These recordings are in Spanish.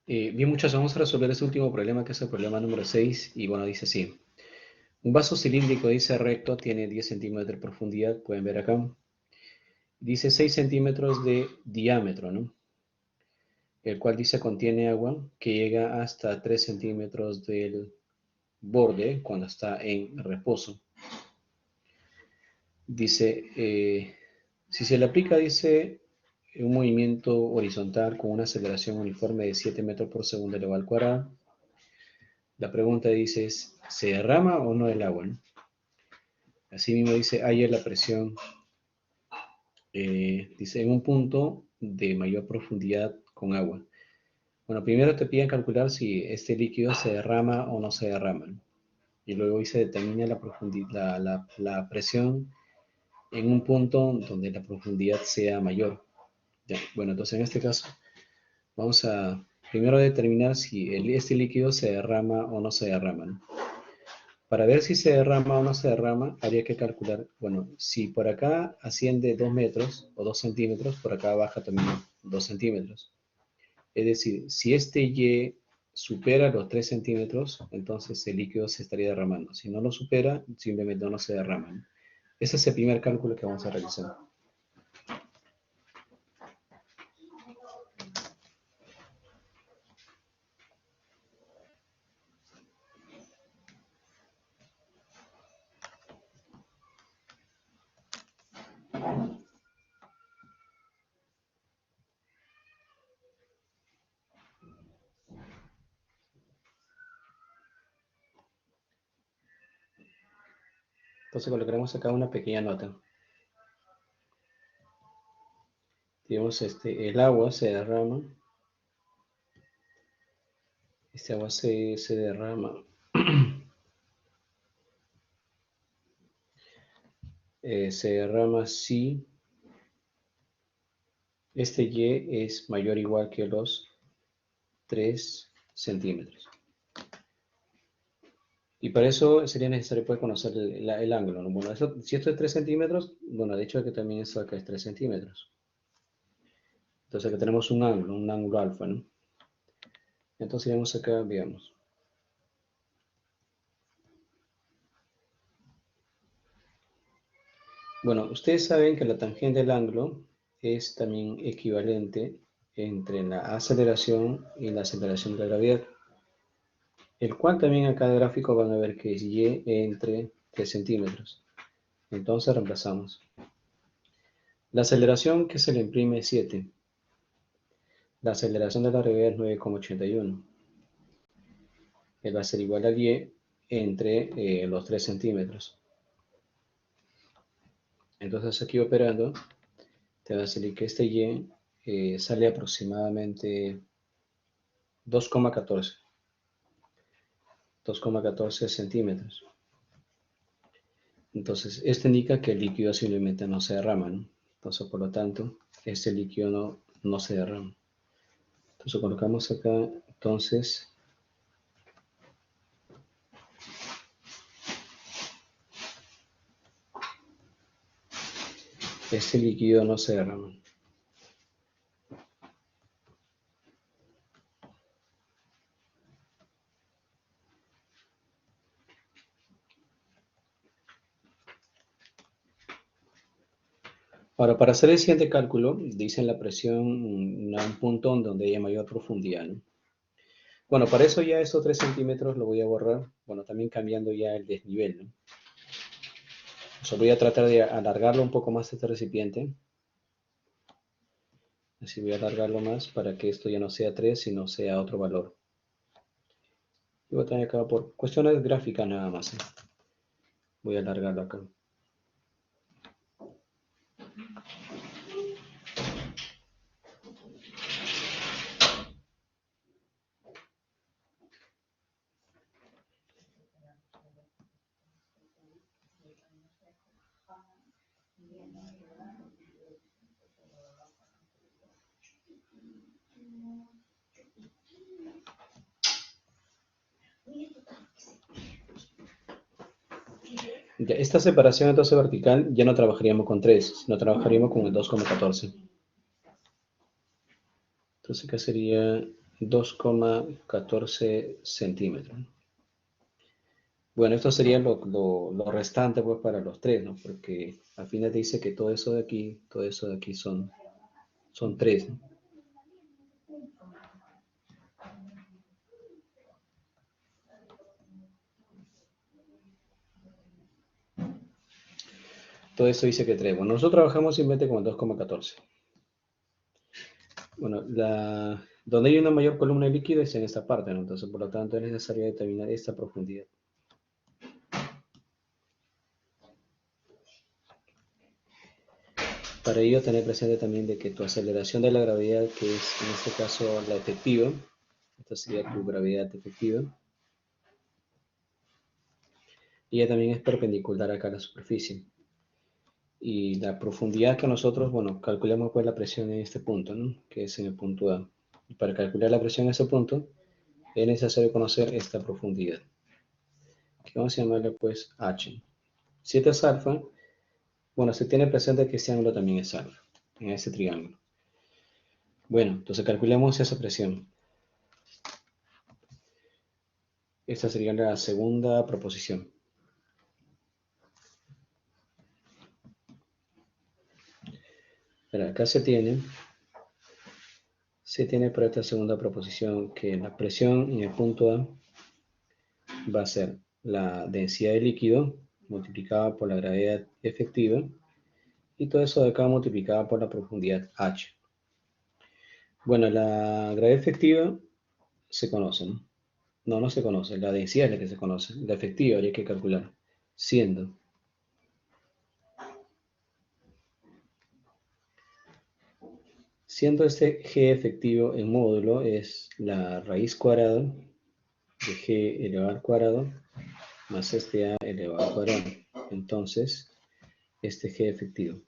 Bien, muchachos, vamos a resolver este último problema, que es el problema número 6. Y bueno, dice así. Un vaso cilíndrico, dice recto, tiene 10 centímetros de profundidad, pueden ver acá. Dice 6 centímetros de diámetro, ¿no? El cual dice contiene agua que llega hasta 3 centímetros del borde cuando está en reposo. Dice, si se le aplica, dice, un movimiento horizontal con una aceleración uniforme de 7 metros por segundo elevado al cuadrado, la pregunta dice, ¿se derrama o no el agua, no? Así mismo dice, haya la presión, dice, en un punto de mayor profundidad con agua. Bueno, primero te piden calcular si este líquido se derrama o no se derrama, ¿no? Y luego ahí se determina la profundidad, la presión en un punto donde la profundidad sea mayor. Ya, bueno, entonces en este caso vamos a primero determinar si este líquido se derrama o no se derrama, ¿no? Para ver si se derrama o no se derrama, habría que calcular, bueno, si por acá asciende 2 metros o 2 centímetros, por acá baja también 2 centímetros. Es decir, si este Y supera los 3 centímetros, entonces el líquido se estaría derramando. Si no lo supera, simplemente no se derrama, ¿no? Ese es el primer cálculo que vamos a realizar. Entonces colocaremos acá una pequeña nota. Digamos, el agua se derrama. Este agua se derrama. Se derrama si este Y es mayor o igual que los 3 centímetros. Y para eso sería necesario poder conocer el ángulo, ¿no? Bueno, si esto es 3 centímetros, bueno, de hecho que también esto acá es 3 centímetros. Entonces acá tenemos un ángulo alfa, ¿no? Entonces iremos acá, veamos. Bueno, ustedes saben que la tangente del ángulo es también equivalente entre la aceleración y la aceleración de la gravedad, el cual también acá en el gráfico van a ver que es Y entre 3 centímetros. Entonces reemplazamos. La aceleración que se le imprime es 7. La aceleración de la gravedad es 9,81. Va a ser igual a Y entre los 3 centímetros. Entonces aquí operando, te va a salir que este Y sale aproximadamente 2,14. 2,14 centímetros. Entonces, esto indica que el líquido simplemente no se derrama, ¿no? Entonces, por lo tanto, este líquido no se derrama. Entonces, colocamos acá, entonces, este líquido no se derrama. Ahora, para hacer el siguiente cálculo, dicen la presión a un punto donde haya mayor profundidad, ¿no? Bueno, para eso ya esos 3 centímetros lo voy a borrar. Bueno, también cambiando ya el desnivel, ¿no? O sea, voy a tratar de alargarlo un poco más este recipiente. Así voy a alargarlo más para que esto ya no sea 3, sino sea otro valor. Y voy a tener acá por cuestiones gráficas nada más, ¿eh? Voy a alargarlo acá. Ya, esta separación entonces vertical ya no trabajaríamos con 3, sino trabajaríamos con el 2,14. Entonces acá sería 2,14 centímetros. Bueno, esto sería lo restante pues para los tres, ¿no? Porque al final te dice que todo eso de aquí son 3, ¿no? Todo eso dice que 3. Bueno, nosotros trabajamos simplemente con 2,14. Bueno, donde hay una mayor columna de líquido es en esta parte, ¿no? Entonces, por lo tanto, es necesario determinar esta profundidad. Para ello, tener presente también de que tu aceleración de la gravedad, que es en este caso la efectiva, esta sería tu gravedad efectiva, y ella también es perpendicular acá a la superficie. Y la profundidad que nosotros, bueno, calculamos pues la presión en este punto, ¿no? Que es en el punto A. Y para calcular la presión en ese punto, es necesario conocer esta profundidad, que vamos a llamarle pues H. Si esta es alfa, bueno, se tiene presente que este ángulo también es alfa, en ese triángulo. Bueno, entonces calculemos esa presión. Esta sería la segunda proposición. Pero acá se tiene para esta segunda proposición que la presión en el punto A va a ser la densidad de líquido multiplicada por la gravedad efectiva y todo eso de acá multiplicado por la profundidad H. Bueno, la gravedad efectiva se conoce, ¿no? No, no se conoce, la densidad es la que se conoce, la efectiva habría que calcular, siendo este G efectivo en módulo es la raíz cuadrada de G elevado al cuadrado más este A elevado al cuadrado. Entonces, este G efectivo.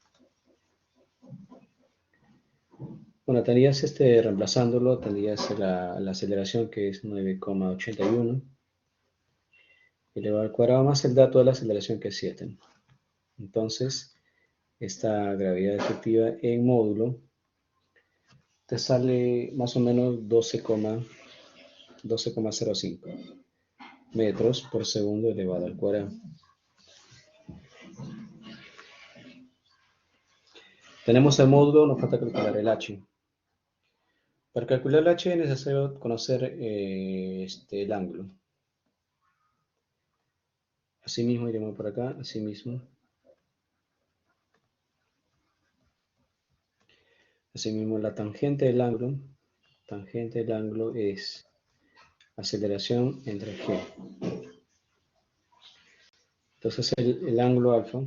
Bueno, tendrías reemplazándolo, tendrías la aceleración que es 9,81 elevado al cuadrado más el dato de la aceleración que es 7. Entonces, esta gravedad efectiva en módulo te sale más o menos 12,05 metros por segundo elevado al cuadrado. Tenemos el módulo, nos falta calcular el H. Para calcular el H es necesario conocer el ángulo. Asimismo, iremos por acá, asimismo. Asimismo, la tangente del ángulo es aceleración entre G. Entonces, el ángulo alfa,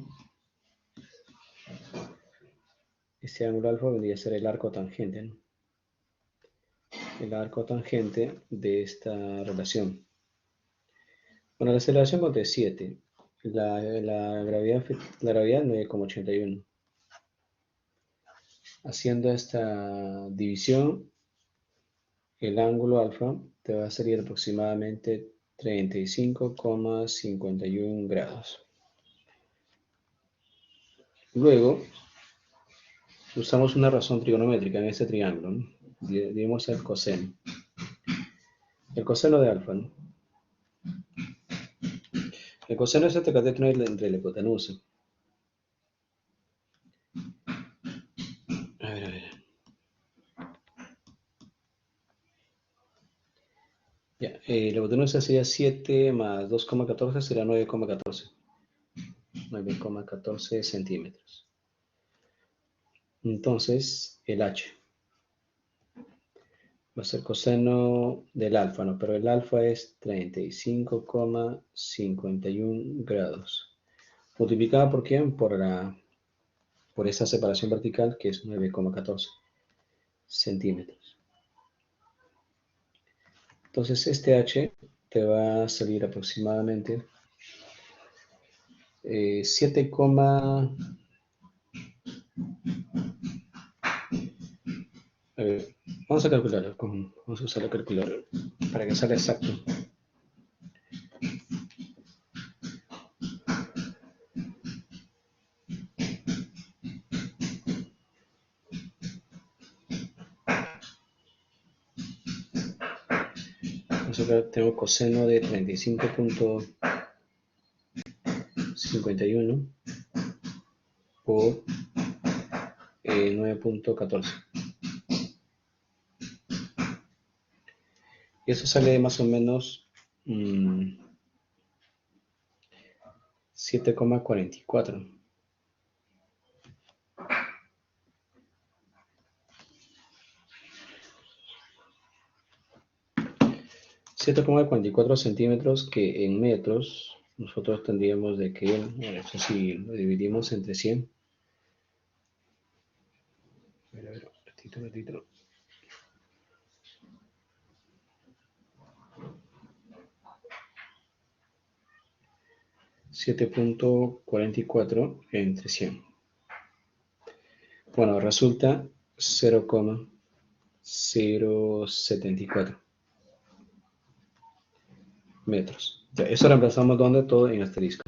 este ángulo alfa vendría a ser el arco tangente, ¿no? El arco tangente de esta relación. Bueno, la aceleración contra 7. La gravedad 9,81. Haciendo esta división, el ángulo alfa te va a salir aproximadamente 35,51 grados. Luego, usamos una razón trigonométrica en este triángulo, ¿no? Dividimos el coseno. El coseno de alfa, ¿no? El coseno es este cateto entre la hipotenusa. A ver. Ya, la hipotenusa sería 7 más 2,14 será 9,14. 9,14 centímetros. Entonces, el H va a ser coseno del alfa, ¿no? Pero el alfa es 35,51 grados. ¿Multiplicado por quién? Por esa separación vertical que es 9,14 centímetros. Entonces, este H te va a salir aproximadamente 7, a ver, vamos a calcularlo, vamos a usar la calculadora para que salga exacto. Entonces acá tengo coseno de 35.51 por 9.14. Y eso sale más o menos 7,44. 7,44 centímetros, que en metros nosotros tendríamos de que, bueno, eso sí, lo dividimos entre 100. A ver, ratito. 7,44 entre 100. Bueno, resulta 0,074 metros. Ya, eso reemplazamos donde todo en asterisco.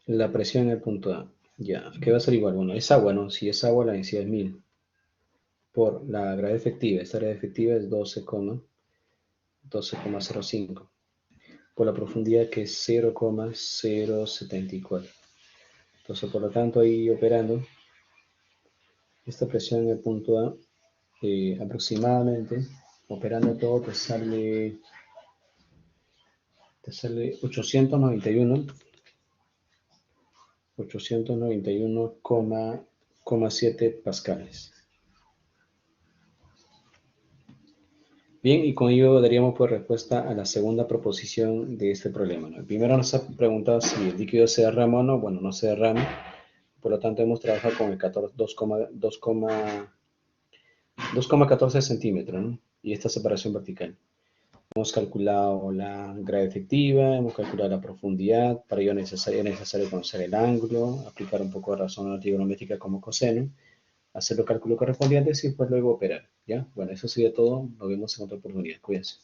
La presión en el punto A. Ya, ¿qué va a ser igual? Bueno, es agua, ¿no? Si es agua, la densidad es 1000. Por la gravedad efectiva. Esta gravedad efectiva es 12,05. Por la profundidad, que es 0,074. Entonces, por lo tanto, ahí operando, esta presión en el punto A, aproximadamente, operando todo, te sale 891,7 pascales. Bien, y con ello daríamos por respuesta a la segunda proposición de este problema, ¿no? Primero nos ha preguntado si el líquido se derrama o no. Bueno, no se derrama, por lo tanto hemos trabajado con el 2,14 centímetros, ¿no? Y esta separación vertical. Hemos calculado la gravedad efectiva, hemos calculado la profundidad. Para ello es necesario conocer el ángulo, aplicar un poco de razón trigonométrica como coseno, hacer los cálculos correspondientes y pues luego operar, ¿ya? Bueno, eso sería todo. Nos vemos en otra oportunidad. Cuídense.